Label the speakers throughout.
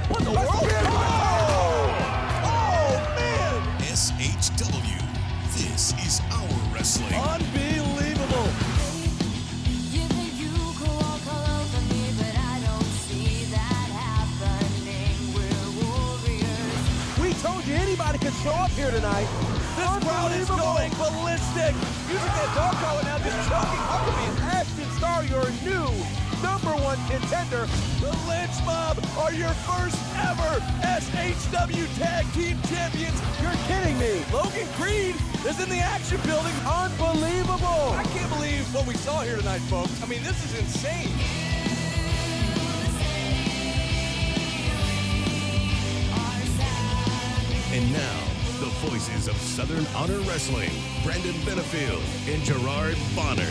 Speaker 1: What the world? Oh, man!
Speaker 2: SHW. This is our wrestling.
Speaker 1: Unbelievable.
Speaker 3: You think you could walk all over me, but I don't see that happening. We're warriors.
Speaker 1: We told you anybody could show up here tonight. This crowd is going ballistic. Using that dog collar now, just choking Huckabee and Ashton Starr, your new #1 contender. The Lynch Mob are your first ever SHW Tag Team Champions. You're kidding me. Logan Creed is in the action building. Unbelievable. I can't believe what we saw here tonight, folks. I mean, this is insane.
Speaker 2: And now, the voices of Southern Honor Wrestling, Brandon Benefield and Gerard Bonner.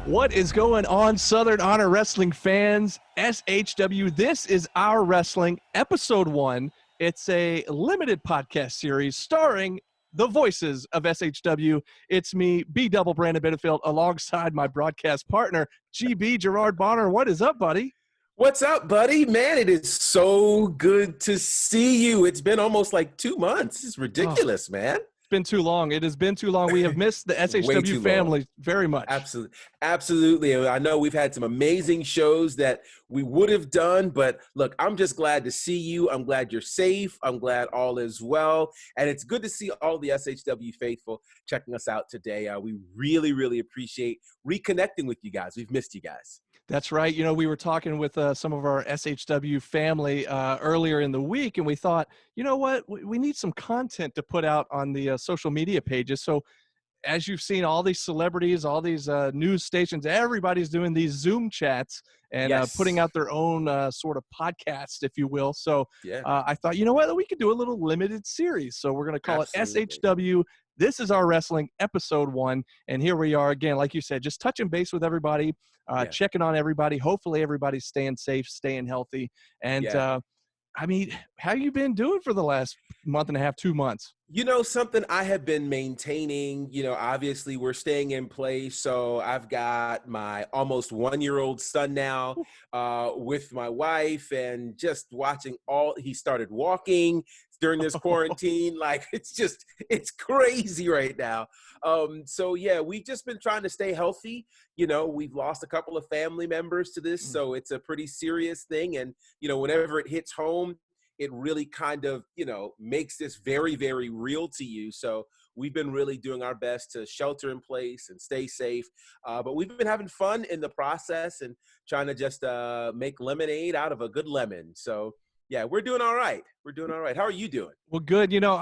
Speaker 4: What is going on, Southern Honor Wrestling fans? SHW, this is Our Wrestling, Episode 1. It's a limited podcast series starring the voices of SHW. It's me, B-Double Brandon Benefield, alongside my broadcast partner, GB Gerard Bonner. What is up, buddy?
Speaker 5: What's up, buddy? Man, it is so good to see you. It's been almost like 2 months. It's ridiculous, man.
Speaker 4: It's been too long. It has been too long. We have missed the SHW family very much.
Speaker 5: Absolutely. I know we've had some amazing shows that we would have done, but look, I'm just glad to see you. I'm glad you're safe. I'm glad all is well. And it's good to see all the SHW faithful checking us out today. We really, really appreciate reconnecting with you guys. We've missed you guys.
Speaker 4: That's right. You know, we were talking with some of our SHW family earlier in the week, and we thought, you know what, we need some content to put out on the social media pages. So as you've seen, all these celebrities, all these news stations, everybody's doing these Zoom chats and putting out their own sort of podcast, if you will. So I thought, you know what, we could do a little limited series. So we're going to call it SHW. This is Our Wrestling, Episode 1. And here we are again, like you said, just touching base with everybody, checking on everybody. Hopefully everybody's staying safe, staying healthy. And I mean, how you been doing for the last month and a half, 2 months?
Speaker 5: You know, something I have been maintaining, you know, obviously we're staying in place. So I've got my almost 1-year-old son now with my wife, and just watching he started walking during this quarantine. Like, it's crazy right now. So yeah, we've just been trying to stay healthy. You know, we've lost a couple of family members to this, so it's a pretty serious thing. And, you know, whenever it hits home, it really kind of, you know, makes this very, very real to you. So we've been really doing our best to shelter in place and stay safe. But we've been having fun in the process and trying to just make lemonade out of a good lemon. So yeah, we're doing all right. We're doing all right. How are you doing?
Speaker 4: Well, good. You know,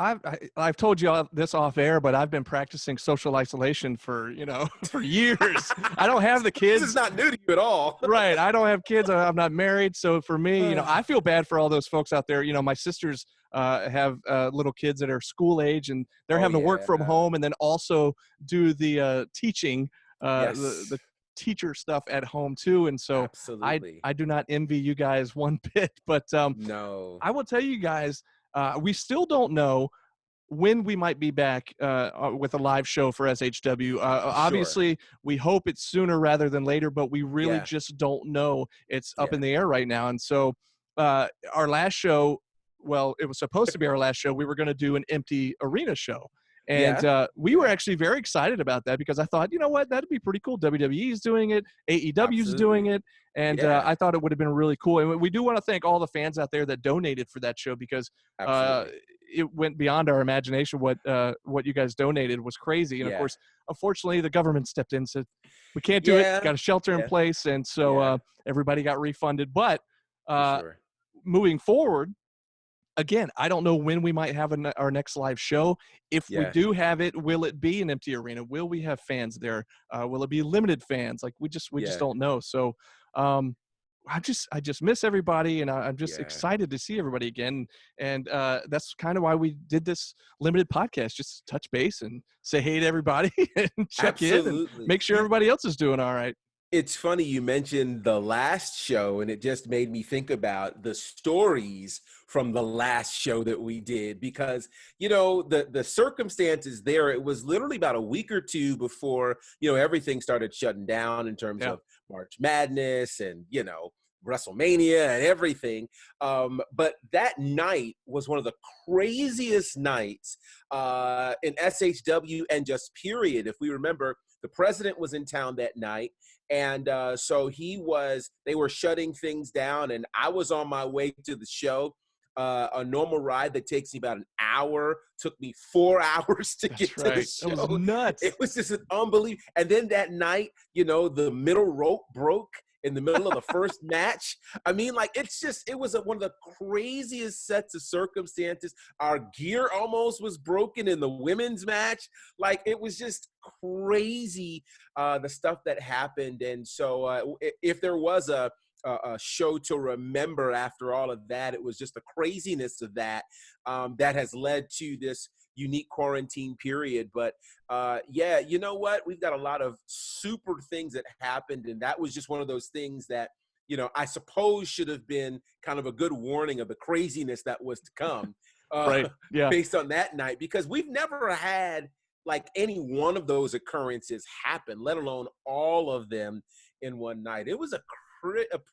Speaker 4: I've told you all this off air, but I've been practicing social isolation for, you know, for years. I don't have the kids.
Speaker 5: This is not new to you at all.
Speaker 4: Right. I don't have kids. I'm not married. So for me, you know, I feel bad for all those folks out there. You know, my sisters have little kids that are school age, and they're having to work from home and then also do the teaching, the teacher stuff at home too. And so I do not envy you guys one bit, but
Speaker 5: no,
Speaker 4: I will tell you guys, we still don't know when we might be back with a live show for SHW. Obviously we hope it's sooner rather than later, but we really just don't know. It's up in the air right now. And so our last show, well, it was supposed to be our last show. We were going to do an empty arena show. And we were actually very excited about that, because I thought, you know what, that'd be pretty cool. WWE's doing it, AEW's doing it, and I thought it would have been really cool. And we do want to thank all the fans out there that donated for that show, because it went beyond our imagination. What you guys donated was crazy. And of course, unfortunately, the government stepped in and said, we can't do it, got a shelter in place, and so everybody got refunded. But moving forward, again, I don't know when we might have our next live show. If we do have it, will it be an empty arena? Will we have fans there? Will it be limited fans? Like we just don't know. So I just miss everybody, and I'm just excited to see everybody again. And that's kind of why we did this limited podcast, just to touch base and say hey to everybody and check in and make sure everybody else is doing all right.
Speaker 5: It's funny you mentioned the last show, and it just made me think about the stories from the last show that we did because, the circumstances there, it was literally about a week or two before, everything started shutting down in terms
Speaker 4: Yeah.
Speaker 5: of March Madness and, WrestleMania and everything. But that night was one of the craziest nights in SHW and just period. If we remember, the president was in town that night. And so they were shutting things down, and I was on my way to the show. A normal ride that takes me about an hour took me 4 hours to get
Speaker 4: That's
Speaker 5: to the
Speaker 4: right. That was
Speaker 5: show.
Speaker 4: nuts.
Speaker 5: It was just an unbelievable. And then that night, the middle rope broke in the middle of the first match. I mean, like, it was one of the craziest sets of circumstances. Our gear almost was broken in the women's match. Like, it was just crazy, the stuff that happened. And so if there was a show to remember after all of that, it was just the craziness of that that has led to this unique quarantine period. But yeah, you know what? We've got a lot of super things that happened, and that was just one of those things that, I suppose should have been kind of a good warning of the craziness that was to come.
Speaker 4: Right. Yeah.
Speaker 5: Based on that night, because we've never had like any one of those occurrences happen, let alone all of them in one night. It was a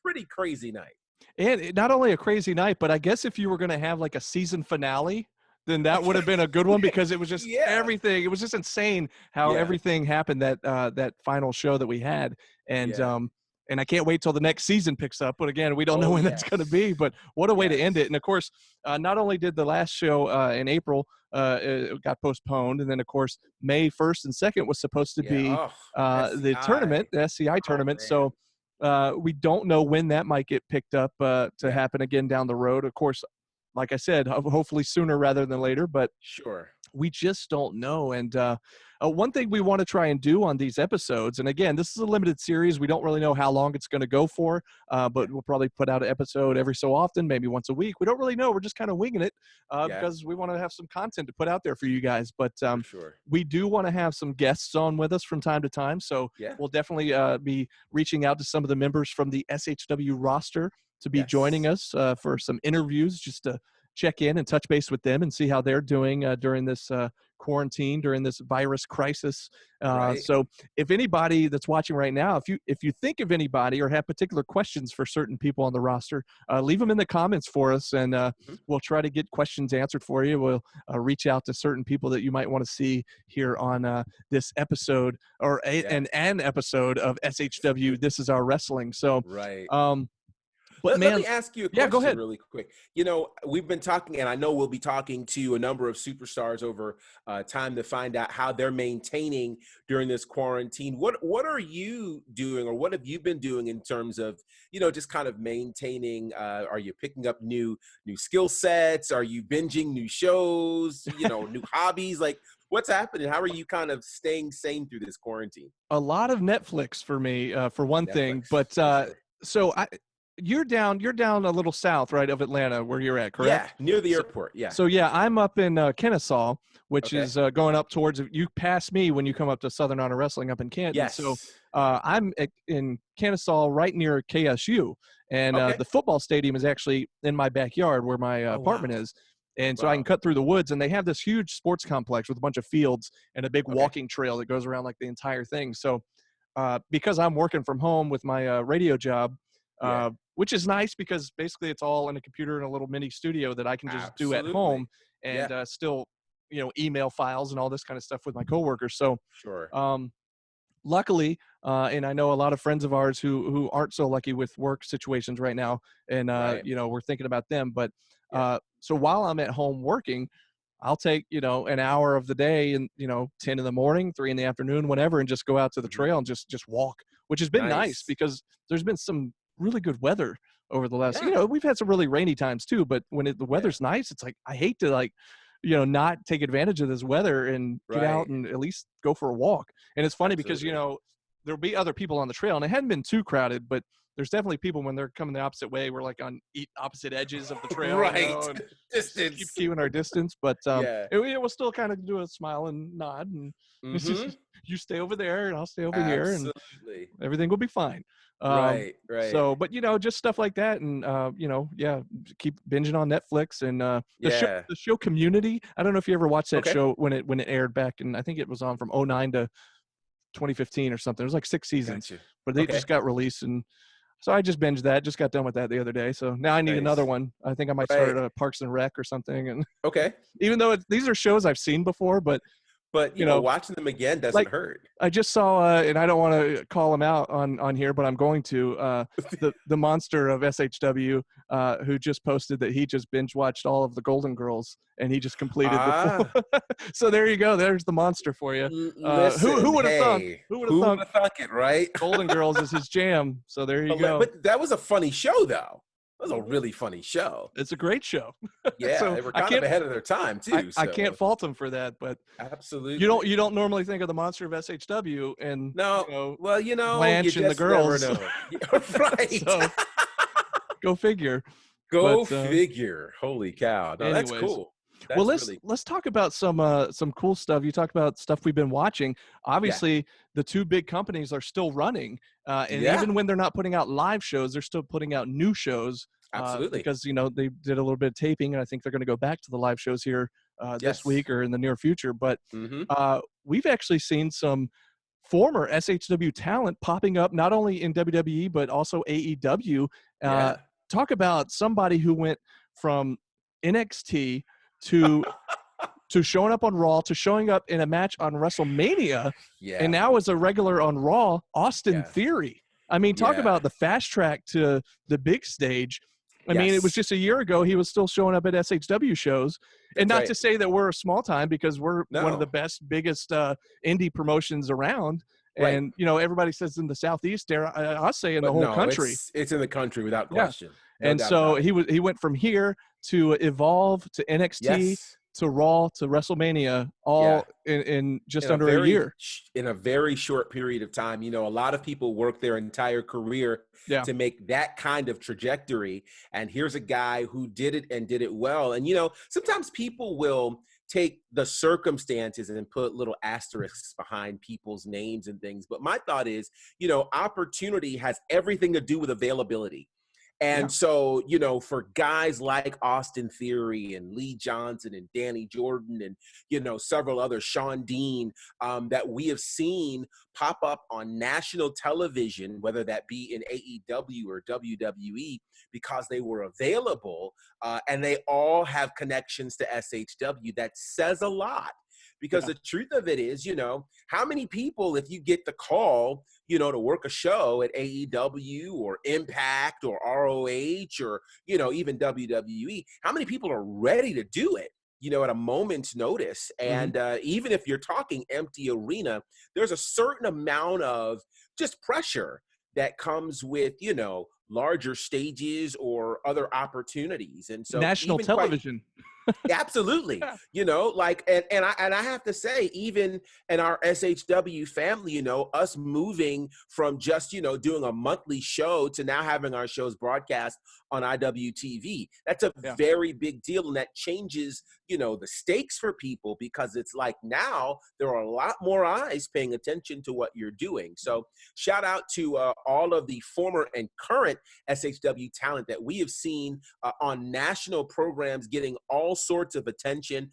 Speaker 5: pretty crazy night.
Speaker 4: And not only a crazy night, but I guess if you were going to have like a season finale, then that would have been a good one because it was just everything. It was just insane how everything happened that final show that we had. And I can't wait till the next season picks up. But again, we don't know when that's going to be. But what a way to end it. And of course, not only did the last show in April it got postponed, and then of course May 1st and 2nd was supposed to be the tournament, the SCI tournament. So we don't know when that might get picked up to happen again down the road. Of course, like I said, hopefully sooner rather than later, but we just don't know. And one thing we want to try and do on these episodes, and again, this is a limited series. We don't really know how long it's going to go for, but we'll probably put out an episode every so often, maybe once a week. We don't really know. We're just kind of winging it because we want to have some content to put out there for you guys. But we do want to have some guests on with us from time to time. So we'll definitely be reaching out to some of the members from the SHW roster to be joining us for some interviews, just to check in and touch base with them and see how they're doing during this quarantine, during this virus crisis. So if anybody that's watching right now, if you think of anybody or have particular questions for certain people on the roster, leave them in the comments for us, and we'll try to get questions answered for you. We'll reach out to certain people that you might want to see here on this episode or an episode of SHW. This is our wrestling. So
Speaker 5: But let me ask you a question
Speaker 4: go ahead.
Speaker 5: really quick. We've been talking, and I know we'll be talking to a number of superstars over time to find out how they're maintaining during this quarantine. What are you doing, or what have you been doing in terms of, just kind of maintaining? Are you picking up new skill sets? Are you binging new shows? New hobbies? Like, what's happening? How are you kind of staying sane through this quarantine?
Speaker 4: A lot of Netflix for me, for one thing. But so you're down a little south, right, of Atlanta, where you're at, correct?
Speaker 5: Yeah, near the airport. Yeah.
Speaker 4: So I'm up in Kennesaw, which is going up towards. You pass me when you come up to Southern Honor Wrestling up in Canton.
Speaker 5: Yes.
Speaker 4: So I'm in Kennesaw, right near KSU, and the football stadium is actually in my backyard where my apartment is. And so I can cut through the woods, and they have this huge sports complex with a bunch of fields and a big walking trail that goes around like the entire thing. So because I'm working from home with my radio job, which is nice because basically it's all in a computer in a little mini studio that I can just do at home and still, email files and all this kind of stuff with my coworkers. So luckily, and I know a lot of friends of ours who aren't so lucky with work situations right now, and we're thinking about them. But so while I'm at home working, I'll take, an hour of the day and, 10 in the morning, 3 in the afternoon, whenever, and just go out to the trail and just walk, which has been nice because there's been some really good weather over the last, we've had some really rainy times too, but when the weather's nice, it's like, I hate to not take advantage of this weather and get out and at least go for a walk. And it's funny because, there'll be other people on the trail, and it hadn't been too crowded, but there's definitely people when they're coming the opposite way, we're like on opposite edges of the trail,
Speaker 5: Right.
Speaker 4: and
Speaker 5: Distance.
Speaker 4: keep keeping our distance. But
Speaker 5: Yeah.
Speaker 4: we'll still kind of do a smile and nod, and it's just, you stay over there and I'll stay over here, and
Speaker 5: Absolutely.
Speaker 4: everything will be fine.
Speaker 5: Right.
Speaker 4: So, but just stuff like that, and keep binging on Netflix, and
Speaker 5: Yeah.
Speaker 4: the show Community. I don't know if you ever watched that
Speaker 5: Okay.
Speaker 4: show when it aired back, and I think it was on from 2009 to 2015 or something. It was like 6 seasons,
Speaker 5: Gotcha.
Speaker 4: but they
Speaker 5: Okay.
Speaker 4: just got released, and so I just binged that. Just got done with that the other day, so now I need another
Speaker 5: Nice.
Speaker 4: one. I think I might
Speaker 5: Right.
Speaker 4: start Parks and Rec or something. And
Speaker 5: Okay.
Speaker 4: even though these are shows I've seen before, but
Speaker 5: But watching them again doesn't
Speaker 4: like,
Speaker 5: hurt.
Speaker 4: I just saw, and I don't want to call him out on here, but I'm going to, the monster of SHW, who just posted that he just binge watched all of the Golden Girls, and he just completed the full. So there you go. There's the monster for you. Who would have thunk? Who would have thunk
Speaker 5: it, right?
Speaker 4: Golden Girls is his jam. So there you go.
Speaker 5: But that was a funny show, though. That was a really funny show.
Speaker 4: It's a great show.
Speaker 5: Yeah,
Speaker 4: So
Speaker 5: they were kind of ahead of their time too.
Speaker 4: I can't fault them for that, but
Speaker 5: absolutely,
Speaker 4: you don't normally think of the monster of SHW and
Speaker 5: well,
Speaker 4: Blanche and the girls,
Speaker 5: right?
Speaker 4: So, go figure.
Speaker 5: Go figure. Holy cow! No,
Speaker 4: anyways,
Speaker 5: that's cool.
Speaker 4: Well, let's talk about some cool stuff. You talked about stuff we've been watching. Obviously, the two big companies are still running, and even when they're not putting out live shows, they're still putting out new shows.
Speaker 5: Absolutely,
Speaker 4: because they did a little bit of taping, and I think they're going to go back to the live shows here this week or in the near future. But we've actually seen some former SHW talent popping up, not only in WWE but also AEW. Talk about somebody who went from NXT to showing up on Raw, to showing up in a match on WrestleMania, and now is a regular on Raw, Austin Theory. I mean, talk about the fast track to the big stage. I mean, it was just a year ago he was still showing up at SHW shows. And not to say that we're a small time, because we're one of the best, biggest indie promotions around. And, everybody says in the Southeast, I'll say in the whole country.
Speaker 5: It's in the country without question.
Speaker 4: And so he went from here to Evolve to NXT to Raw to WrestleMania, all in just under a year.
Speaker 5: In a very short period of time. A lot of people work their entire career to make that kind of trajectory. And here's a guy who did it and did it well. And, sometimes people will take the circumstances and put little asterisks behind people's names and things. But my thought is, opportunity has everything to do with availability. And so, for guys like Austin Theory and Lee Johnson and Danny Jordan and, several others, Sean Dean, that we have seen pop up on national television, whether that be in AEW or WWE, because they were available, and they all have connections to SHW, that says a lot. Because the truth of it is, how many people, if you get the call, to work a show at AEW or Impact or ROH or, even WWE, how many people are ready to do it, at a moment's notice? And even if you're talking empty arena, there's a certain amount of just pressure that comes with, larger stages or other opportus. And so
Speaker 4: national television.
Speaker 5: Absolutely. And I have to say, even in our SHW family, us moving from just, doing a monthly show to now having our shows broadcast on IWTV, that's a very big deal. And that changes, the stakes for people, because it's like now there are a lot more eyes paying attention to what you're doing. So shout out to all of the former and current SHW talent that we have seen on national programs getting all sorts of attention.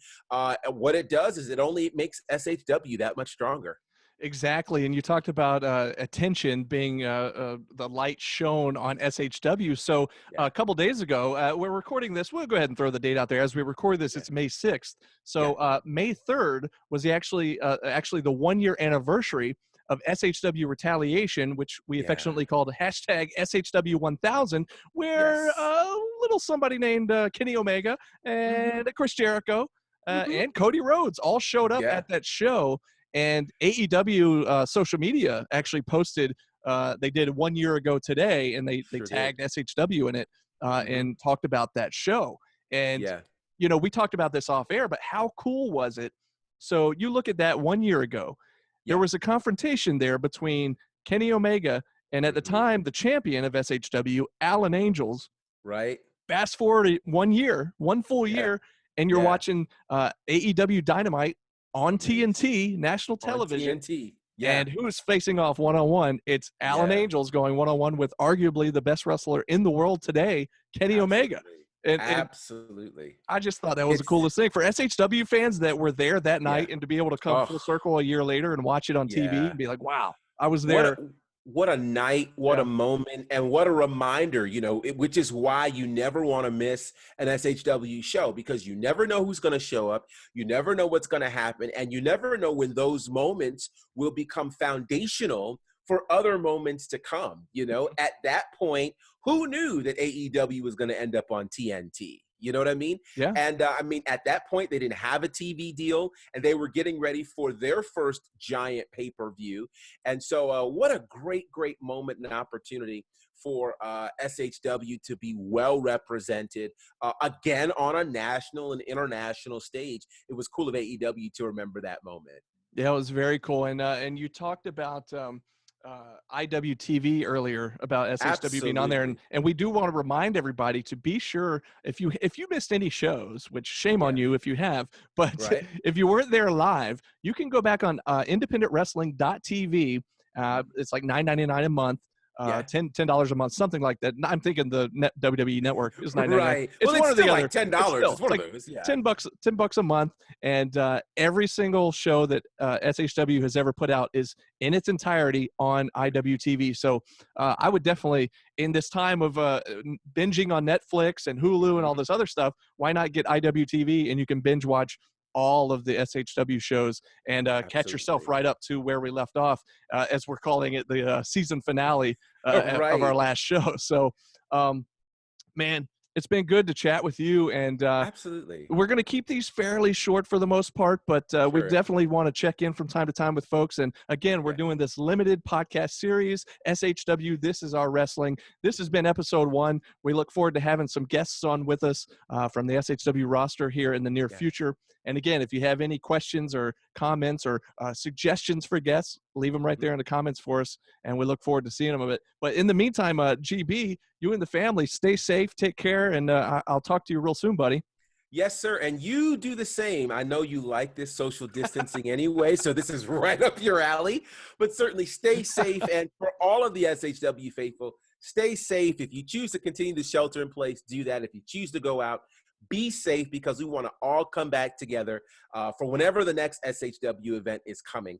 Speaker 5: What it does is it only makes SHW that much stronger.
Speaker 4: Exactly. And you talked about attention being the light shown on SHW. So a couple days ago, we're recording this. We'll go ahead and throw the date out there. As we record this, it's May 6th. So May 3rd was actually the 1-year anniversary of SHW Retaliation, which we affectionately called hashtag SHW1000, where a little somebody named Kenny Omega and Chris Jericho and Cody Rhodes all showed up at that show. And AEW social media actually posted, they did 1 year ago today, and they tagged SHW in it and talked about that show. And, we talked about this off air, but how cool was it? So you look at that 1 year ago, there was a confrontation there between Kenny Omega And at the time, the champion of SHW, Alan Angels,
Speaker 5: Right.
Speaker 4: fast forward one full year, and you're watching AEW Dynamite on TNT, national television.
Speaker 5: On TNT. Yeah.
Speaker 4: And who's facing off one-on-one? It's Alan Angels going one-on-one with arguably the best wrestler in the world today, Kenny Omega. And
Speaker 5: Absolutely.
Speaker 4: I just thought that was the coolest thing for SHW fans that were there that night, and to be able to come full circle a year later and watch it on TV and be like, wow, I was there.
Speaker 5: What a night, what a moment, and what a reminder, which is why you never want to miss an SHW show, because you never know who's going to show up. You never know what's going to happen. And you never know when those moments will become foundational for other moments to come. At that point, who knew that AEW was going to end up on TNT? You know what I mean?
Speaker 4: Yeah.
Speaker 5: And at that point, they didn't have a TV deal, and they were getting ready for their first giant pay-per-view. And so what a great, great moment and opportunity for SHW to be well represented again on a national and international stage. It was cool of AEW to remember that moment.
Speaker 4: Yeah, it was very cool. And you talked about IWTV earlier, about SHW being on there, and we do want to remind everybody to be sure, if you missed any shows, which shame on you if you have, but if you weren't there live, you can go back on independentwrestling.tv. It's like $9.99 a month. $10 a month, something like that. I'm thinking the WWE Network is $9.99.
Speaker 5: Right.
Speaker 4: It's one or the other.
Speaker 5: Like $10. It's one of those. Yeah.
Speaker 4: $10 a month, and every single show that SHW has ever put out is in its entirety on IWTV. So I would definitely, in this time of binging on Netflix and Hulu and all this other stuff, why not get IWTV, and you can binge watch all of the SHW shows and catch yourself right up to where we left off, as we're calling it, the season finale of our last show. So, man, it's been good to chat with you, and
Speaker 5: absolutely,
Speaker 4: we're going to keep these fairly short for the most part, but we definitely want to check in from time to time with folks. And again, we're doing this limited podcast series, SHW, This Is Our Wrestling. This has been episode 1. We look forward to having some guests on with us from the SHW roster here in the near future. And again, if you have any questions or comments or suggestions for guests, leave them right there in the comments for us, and we look forward to seeing them. But in the meantime, GB, you and the family, stay safe, take care, and I'll talk to you real soon, buddy.
Speaker 5: Yes, sir. And you do the same. I know you like this social distancing anyway, so this is right up your alley. But certainly stay safe. And for all of the SHW faithful, stay safe. If you choose to continue to shelter in place, do that. If you choose to go out, be safe, because we want to all come back together for whenever the next SHW event is coming.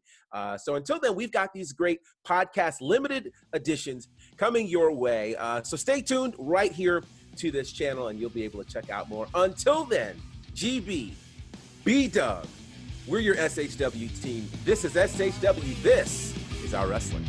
Speaker 5: So until then, we've got these great podcast limited editions coming your way. So stay tuned right here to this channel, and you'll be able to check out more. Until then, GB, B-Dub, we're your SHW team. This is SHW. This is Our Wrestling.